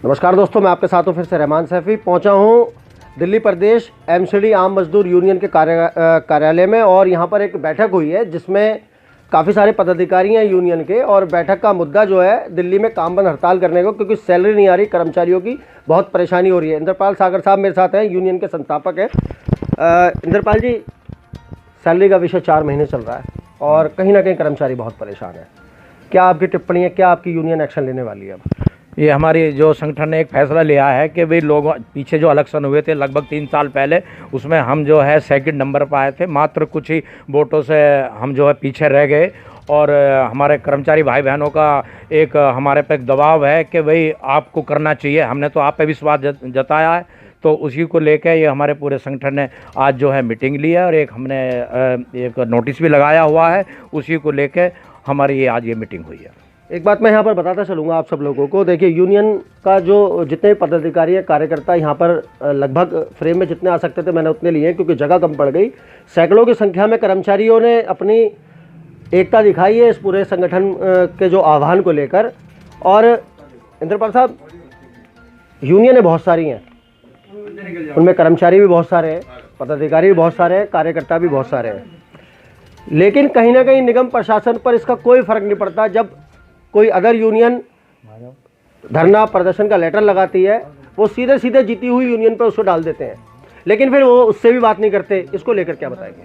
नमस्कार दोस्तों, मैं आपके साथ हूँ फिर से रहमान सैफ़ी। पहुँचा हूँ दिल्ली प्रदेश एमसीडी आम मजदूर यूनियन के कार्यालय में और यहाँ पर एक बैठक हुई है जिसमें काफ़ी सारे पदाधिकारी हैं यूनियन के। और बैठक का मुद्दा जो है दिल्ली में काम बंद हड़ताल करने को, क्योंकि सैलरी नहीं आ रही, कर्मचारियों की बहुत परेशानी हो रही है। इंद्रपाल सागर साहब मेरे साथ हैं, यूनियन के संस्थापक हैं। इंद्रपाल जी, सैलरी का विषय 4 महीने चल रहा है और कहीं ना कहीं कर्मचारी बहुत परेशान है। क्या आपकी टिप्पणी है, क्या आपकी यूनियन एक्शन लेने वाली है? ये हमारी जो संगठन ने एक फैसला लिया है कि भाई लोग पीछे जो इलेक्शन हुए थे लगभग 3 साल पहले, उसमें हम जो है सेकंड नंबर पर आए थे। मात्र कुछ ही वोटों से हम जो है पीछे रह गए और हमारे कर्मचारी भाई बहनों का एक हमारे पे एक दबाव है कि भाई आपको करना चाहिए। हमने तो आप पे विश्वास जताया है, तो उसी को लेकर ये हमारे पूरे संगठन ने आज जो है मीटिंग ली है और एक हमने एक नोटिस भी लगाया हुआ है। उसी को लेकर हमारी ये आज ये मीटिंग हुई है। एक बात मैं यहाँ पर बताता चलूँगा आप सब लोगों को। देखिए, यूनियन का जो जितने पदाधिकारी है, कार्यकर्ता यहाँ पर लगभग फ्रेम में जितने आ सकते थे मैंने उतने लिए, क्योंकि जगह कम पड़ गई। सैकड़ों की संख्या में कर्मचारियों ने अपनी एकता दिखाई है इस पूरे संगठन के जो आह्वान को लेकर। और इंद्रपाल साहब, यूनियनें बहुत सारी हैं, उनमें कर्मचारी भी बहुत सारे हैं, पदाधिकारी भी बहुत सारे हैं, कार्यकर्ता भी बहुत सारे हैं, लेकिन कहीं ना कहीं निगम प्रशासन पर इसका कोई फ़र्क नहीं पड़ता। जब कोई अदर यूनियन धरना प्रदर्शन का लेटर लगाती है, वो सीधे सीधे जीती हुई यूनियन पर उसको डाल देते हैं, लेकिन फिर वो उससे भी बात नहीं करते। इसको लेकर क्या बताएंगे?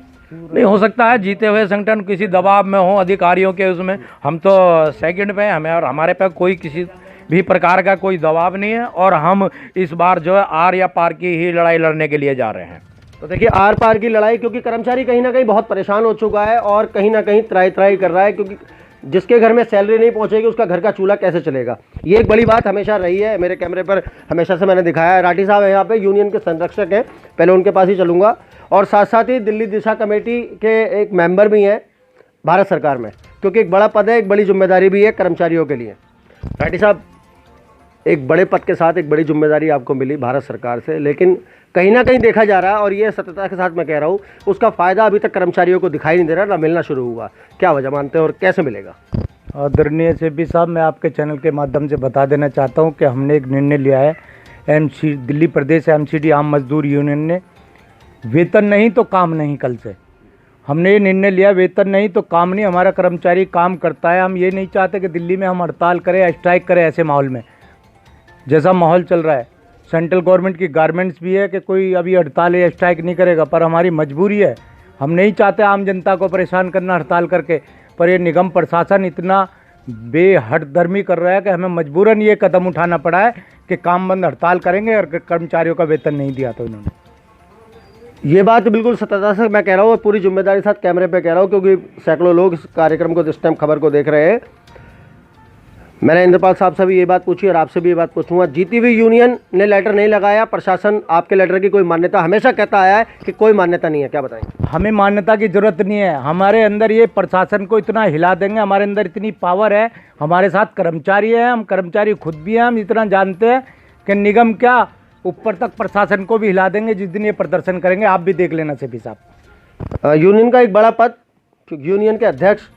नहीं हो सकता है जीते हुए संगठन किसी दबाव में हो अधिकारियों के, उसमें हम तो सेकंड पे हमें और हमारे पे कोई किसी भी प्रकार का कोई दबाव नहीं है और हम इस बार जो है आर या पार की ही लड़ाई लड़ने के लिए जा रहे हैं। तो देखिए, आर पार की लड़ाई, क्योंकि कर्मचारी कहीं ना कहीं बहुत परेशान हो चुका है और कहीं ना कहीं त्राही त्राही कर रहा है, क्योंकि जिसके घर में सैलरी नहीं पहुंचेगी उसका घर का चूल्हा कैसे चलेगा। ये एक बड़ी बात हमेशा रही है। मेरे कैमरे पर हमेशा से मैंने दिखाया है। राठी साहब है यहाँ पे, यूनियन के संरक्षक हैं, पहले उनके पास ही चलूँगा। और साथ साथ ही दिल्ली दिशा कमेटी के एक मेंबर भी हैं भारत सरकार में, क्योंकि एक बड़ा पद है, एक बड़ी जिम्मेदारी भी है कर्मचारियों के लिए। राठी साहब, एक बड़े पद के साथ एक बड़ी जिम्मेदारी आपको मिली भारत सरकार से, लेकिन कहीं ना कहीं देखा जा रहा है, और ये सत्यता के साथ मैं कह रहा हूँ, उसका फ़ायदा अभी तक कर्मचारियों को दिखाई नहीं दे रहा, ना मिलना शुरू हुआ। क्या वजह मानते हैं और कैसे मिलेगा? आदरणीय सेपी साहब, मैं आपके चैनल के माध्यम से बता देना चाहता हूँ कि हमने एक निर्णय लिया है। दिल्ली प्रदेश एमसीडी आम मजदूर यूनियन ने वेतन नहीं तो काम नहीं, कल से हमने ये निर्णय लिया, वेतन नहीं तो काम नहीं। हमारा कर्मचारी काम करता है। हम ये नहीं चाहते कि दिल्ली में हम हड़ताल करें, स्ट्राइक करें। ऐसे माहौल में जैसा माहौल चल रहा है, सेंट्रल गवर्नमेंट की गारमेंट्स भी है कि कोई अभी हड़ताल या स्ट्राइक नहीं करेगा, पर हमारी मजबूरी है। हम नहीं चाहते आम जनता को परेशान करना हड़ताल करके, पर ये निगम प्रशासन इतना बेहदधर्मी कर रहा है कि हमें मजबूरन ये कदम उठाना पड़ा है कि काम बंद हड़ताल करेंगे। और कर्मचारियों का वेतन नहीं दिया तो इन्होंने, ये बात बिल्कुल सत्यता से मैं कह रहा हूँ और पूरी जिम्मेदारी के साथ कैमरे पे कह रहा हूँ, क्योंकि सैकड़ों लोग इस कार्यक्रम को, इस टाइम खबर को देख रहे हैं। मैंने इंद्रपाल साहब से भी ये बात पूछी और आपसे भी ये बात पूछूंगा। जीती हुई यूनियन ने लेटर नहीं लगाया, प्रशासन आपके लेटर की कोई मान्यता हमेशा कहता आया है कि कोई मान्यता नहीं है, क्या बताएंगे? हमें मान्यता की ज़रूरत नहीं है। हमारे अंदर ये प्रशासन को इतना हिला देंगे, हमारे अंदर इतनी पावर है, हमारे साथ कर्मचारी हैं, हम कर्मचारी खुद भी हैं। हम इतना जानते हैं कि निगम क्या, ऊपर तक प्रशासन को भी हिला देंगे जिस दिन ये प्रदर्शन करेंगे। आप भी देख लेना सेपी साहब। यूनियन का एक बड़ा पद, यूनियन के अध्यक्ष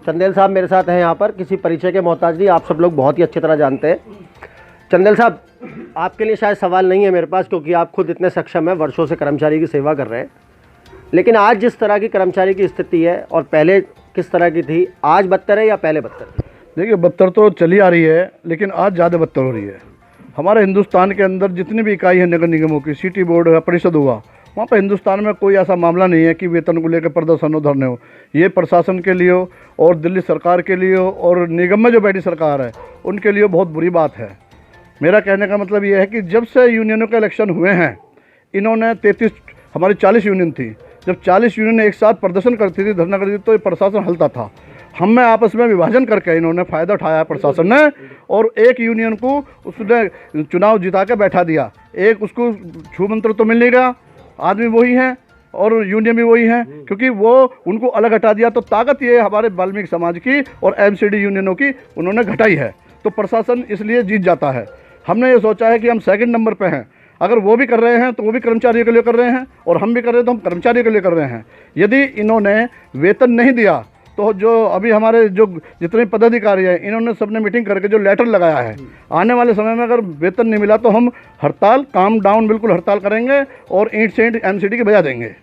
चंदेल साहब मेरे साथ हैं यहाँ पर, किसी परिचय के मोहताज नहीं, आप सब लोग बहुत ही अच्छी तरह जानते हैं। चंदेल साहब, आपके लिए शायद सवाल नहीं है मेरे पास, क्योंकि आप खुद इतने सक्षम हैं, वर्षों से कर्मचारी की सेवा कर रहे हैं। लेकिन आज जिस तरह की कर्मचारी की स्थिति है और पहले किस तरह की थी, आज बदतर है या पहले बदतर? देखिए, बदतर तो चली आ रही है, लेकिन आज ज़्यादा बदतर हो रही है। हमारे हिंदुस्तान के अंदर जितनी भी इकाई है नगर निगमों की, सिटी बोर्ड परिषद हुआ, वहाँ पर हिंदुस्तान में कोई ऐसा मामला नहीं है कि वेतन को लेकर प्रदर्शन हो, धरने हो। ये प्रशासन के लिए हो और दिल्ली सरकार के लिए हो और निगम में जो बैठी सरकार है उनके लिए बहुत बुरी बात है। मेरा कहने का मतलब ये है कि जब से यूनियनों के इलेक्शन हुए हैं, इन्होंने 33, हमारी 40 यूनियन थी, जब 40 यूनियन एक साथ प्रदर्शन करती थी, धरना करती थी, तो ये प्रशासन हलता था। हम में आपस में विभाजन करके इन्होंने फ़ायदा उठाया प्रशासन ने, और एक यूनियन को उसने चुनाव जिता के बैठा दिया। एक उसको छू मंत्र तो मिल नहीं गया, आदमी वही हैं और यूनियन भी वही हैं, क्योंकि वो उनको अलग हटा दिया। तो ताकत ये हमारे वाल्मीकि समाज की और एमसीडी यूनियनों की उन्होंने घटाई है, तो प्रशासन इसलिए जीत जाता है। हमने ये सोचा है कि हम सेकंड नंबर पे हैं। अगर वो भी कर रहे हैं तो वो भी कर्मचारियों के लिए कर रहे हैं, और हम भी कर रहे हैं तो हम कर्मचारियों के लिए कर रहे हैं। यदि इन्होंने वेतन नहीं दिया तो जो अभी हमारे जो जितने पदाधिकारी हैं इन्होंने सबने मीटिंग करके जो लेटर लगाया है, आने वाले समय में अगर वेतन नहीं मिला तो हम हड़ताल, काम डाउन बिल्कुल हड़ताल करेंगे और ईंट से ईंट एमसीडी की बजा देंगे।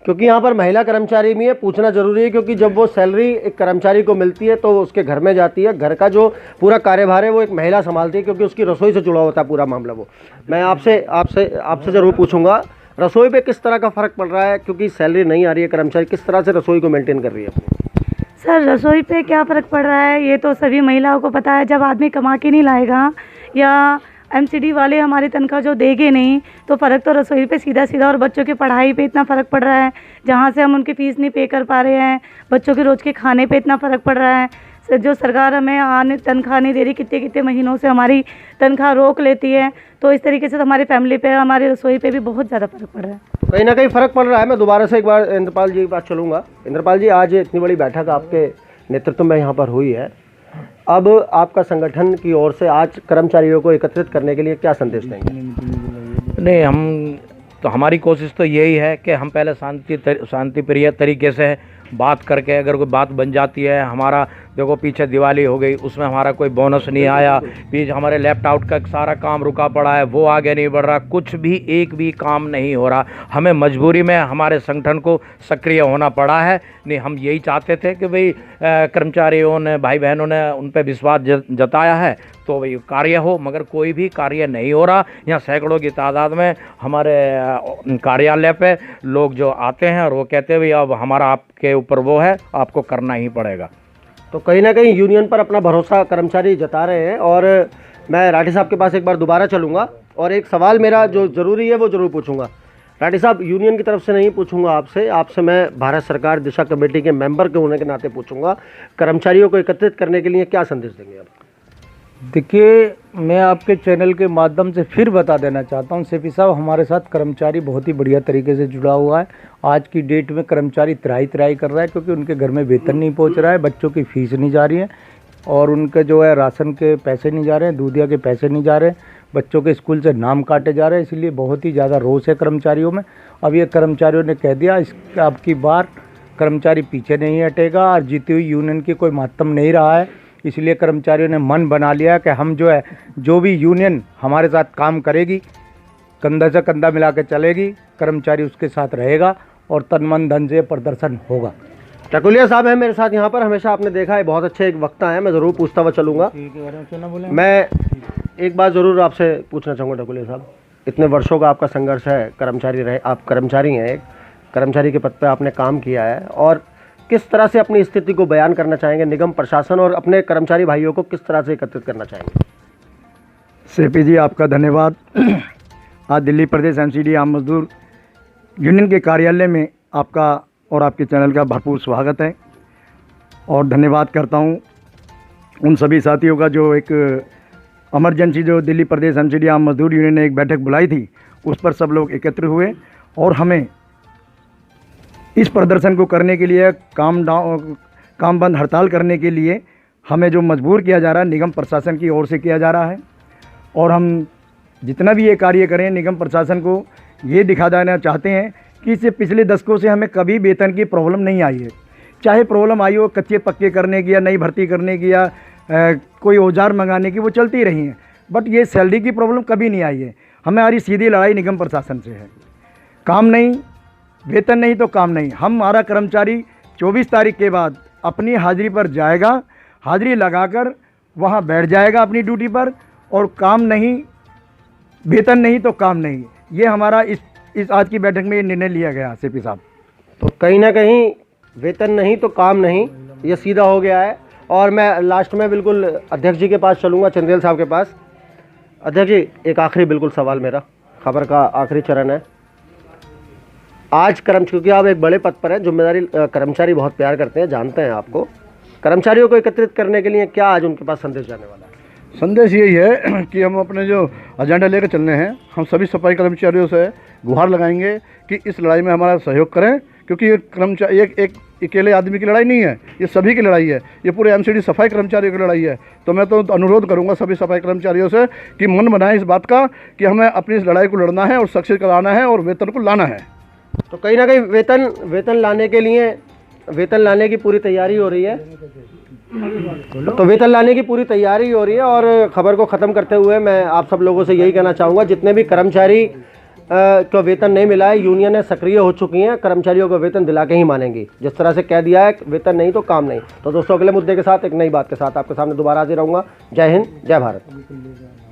क्योंकि यहाँ पर महिला कर्मचारी भी है, पूछना जरूरी है, क्योंकि जब वो सैलरी एक कर्मचारी को मिलती है तो उसके घर में जाती है, घर का जो पूरा कार्यभार है वो एक महिला संभालती है, क्योंकि उसकी रसोई से जुड़ा होता है पूरा मामला। वो मैं आपसे ज़रूर पूछूंगा, रसोई पे किस तरह का फ़र्क पड़ रहा है, क्योंकि सैलरी नहीं आ रही है, कर्मचारी किस तरह से रसोई को मेंटेन कर रही है अपनी? सर रसोई पे क्या फ़र्क पड़ रहा है ये तो सभी महिलाओं को पता है। जब आदमी कमा के नहीं लाएगा या एमसीडी वाले हमारी तनख्वाह जो देंगे नहीं तो फ़र्क तो रसोई पे सीधा सीधा, और बच्चों की पढ़ाई पे इतना फ़र्क पड़ रहा है, जहाँ से हम उनकी फ़ीस नहीं पे कर पा रहे हैं, बच्चों के रोज़ के खाने पे इतना फ़र्क पड़ रहा है। जो सरकार हमें आने तनख्वाह नहीं दे रही, कितने कितने महीनों से हमारी तनख्वाह रोक लेती है, तो इस तरीके से हमारी फैमिली पे, हमारी रसोई पे भी बहुत ज़्यादा फ़र्क पड़ रहा है। कहीं ना कहीं फ़र्क पड़ रहा है। मैं दोबारा से एक बार इंद्रपाल जी के पास चलूँगा। इंद्रपाल जी, आज इतनी बड़ी बैठक आपके नेतृत्व में यहाँ पर हुई है, अब आपका संगठन की ओर से आज कर्मचारियों को एकत्रित करने के लिए क्या संदेश देंगे? नहीं, हम तो हमारी कोशिश तो यही है कि हम पहले शांति प्रिय तरीके से बात करके, अगर कोई बात बन जाती है, हमारा देखो पीछे दिवाली हो गई, उसमें हमारा कोई बोनस नहीं आया, पीछे हमारे लेफ्ट आउट का सारा काम रुका पड़ा है, वो आगे नहीं बढ़ रहा, कुछ भी एक भी काम नहीं हो रहा, हमें मजबूरी में हमारे संगठन को सक्रिय होना पड़ा है। नहीं, हम यही चाहते थे कि भाई कर्मचारियों ने, भाई बहनों ने उन पर विश्वास जताया है तो भाई कार्य हो, मगर कोई भी कार्य नहीं हो रहा। यहाँ सैकड़ों की तादाद में हमारे कार्यालय पे लोग जो आते हैं और वो कहते हैं भाई अब हमारा आपके ऊपर वो है, आपको करना ही पड़ेगा। तो कहीं ना कहीं यूनियन पर अपना भरोसा कर्मचारी जता रहे हैं। और मैं राठी साहब के पास एक बार दोबारा चलूँगा और एक सवाल मेरा जो ज़रूरी है वो ज़रूर पूछूंगा। राठी साहब, यूनियन की तरफ से नहीं पूछूंगा आपसे मैं भारत सरकार दिशा कमेटी के मेंबर के होने के नाते पूछूंगा, कर्मचारियों को एकत्रित करने के लिए क्या संदेश देंगे आप? देखिए, मैं आपके चैनल के माध्यम से फिर बता देना चाहता हूं, सीपी साहब, हमारे साथ कर्मचारी बहुत ही बढ़िया तरीके से जुड़ा हुआ है। आज की डेट में कर्मचारी त्राही कर रहा है, क्योंकि उनके घर में वेतन नहीं पहुंच रहा है, बच्चों की फीस नहीं जा रही है, और उनके जो है राशन के पैसे नहीं जा रहे हैं, दूधिया के पैसे नहीं जा रहे हैं, बच्चों के स्कूल से नाम काटे जा रहे हैं। इसलिए बहुत ही ज़्यादा रोष है कर्मचारियों में। अब ये कर्मचारियों ने कह दिया, इस अब की बार कर्मचारी पीछे नहीं हटेगा, और जीती हुई यूनियन की कोई महत्व नहीं रहा है। इसलिए कर्मचारियों ने मन बना लिया कि हम जो है, जो भी यूनियन हमारे साथ काम करेगी, कंधा से कंधा मिला के चलेगी, कर्मचारी उसके साथ रहेगा और तन मन धन से प्रदर्शन होगा। टकुलिया साहब हैं मेरे साथ यहाँ पर, हमेशा आपने देखा है बहुत अच्छे एक वक्ता हैं, मैं ज़रूर पूछता हुआ चलूँगा। मैं एक बात ज़रूर आपसे पूछना चाहूँगा टकुलिया साहब, इतने वर्षों का आपका संघर्ष है, कर्मचारी रहे, आप कर्मचारी हैं, एक कर्मचारी के पद पर आपने काम किया है, और किस तरह से अपनी स्थिति को बयान करना चाहेंगे निगम प्रशासन और अपने कर्मचारी भाइयों को किस तरह से एकत्रित करना चाहेंगे? सीपी जी, आपका धन्यवाद। आज दिल्ली प्रदेश एमसीडी आम मजदूर यूनियन के कार्यालय में आपका और आपके चैनल का भरपूर स्वागत है, और धन्यवाद करता हूं उन सभी साथियों का जो एक इमरजेंसी जो दिल्ली प्रदेश एमसीडी आम मजदूर यूनियन ने एक बैठक बुलाई थी, उस पर सब लोग एकत्र हुए और हमें इस प्रदर्शन को करने के लिए, काम बंद हड़ताल करने के लिए हमें जो मजबूर किया जा रहा है निगम प्रशासन की ओर से किया जा रहा है। और हम जितना भी ये कार्य करें, निगम प्रशासन को ये दिखा देना चाहते हैं कि इससे पिछले दशकों से हमें कभी वेतन की प्रॉब्लम नहीं आई है। चाहे प्रॉब्लम आई हो कच्चे पक्के करने की या नई भर्ती करने की या कोई औजार मंगाने की, वो चलती रही हैं, बट ये सैलरी की प्रॉब्लम कभी नहीं आई है। हमारी सीधी लड़ाई निगम प्रशासन से है। काम नहीं, वेतन नहीं तो काम नहीं। हमारा कर्मचारी 24 तारीख के बाद अपनी हाज़िरी पर जाएगा, हाज़िरी लगाकर वहाँ बैठ जाएगा अपनी ड्यूटी पर, और काम नहीं, वेतन नहीं तो काम नहीं। ये हमारा इस आज की बैठक में ये निर्णय लिया गया सीपी साहब। तो कहीं ना कहीं वेतन नहीं तो काम नहीं, ये सीधा हो गया है। और मैं लास्ट में बिल्कुल अध्यक्ष जी के पास चलूँगा, चंदेल साहब के पास। अध्यक्ष जी, एक आखिरी बिल्कुल सवाल मेरा, खबर का आखिरी चरण है। आज क्योंकि आप एक बड़े पद पर हैं, जिम्मेदारी कर्मचारी बहुत प्यार करते हैं, जानते हैं आपको, कर्मचारियों को एकत्रित करने के लिए क्या आज उनके पास संदेश जाने वाला है? संदेश यही है कि हम अपने जो एजेंडा लेकर चलने हैं, हम सभी सफाई कर्मचारियों से गुहार लगाएंगे कि इस लड़ाई में हमारा सहयोग करें, क्योंकि ये कर्मचारी एक अकेले आदमी की लड़ाई नहीं है, ये सभी की लड़ाई है, ये पूरे एमसीडी सफाई कर्मचारियों की लड़ाई है। तो मैं तो अनुरोध करूंगा सभी सफाई कर्मचारियों से कि मन बनाएं इस बात का कि हमें अपनी इस लड़ाई को लड़ना है और सक्सेस कराना है और वेतन को लाना है। तो कहीं ना कहीं वेतन लाने के लिए वेतन लाने की पूरी तैयारी हो रही है। तो वेतन लाने की पूरी तैयारी हो रही है। और ख़बर को ख़त्म करते हुए मैं आप सब लोगों से यही कहना चाहूँगा, जितने भी कर्मचारी को वेतन नहीं मिला है, यूनियनें सक्रिय हो चुकी हैं, कर्मचारियों को वेतन दिला के ही मानेंगी। जिस तरह से कह दिया है वेतन नहीं तो काम नहीं। तो दोस्तों अगले मुद्दे के साथ एक नई बात के साथ आपके सामने दोबारा हाजिर रहूँगा। जय हिंद, जय भारत।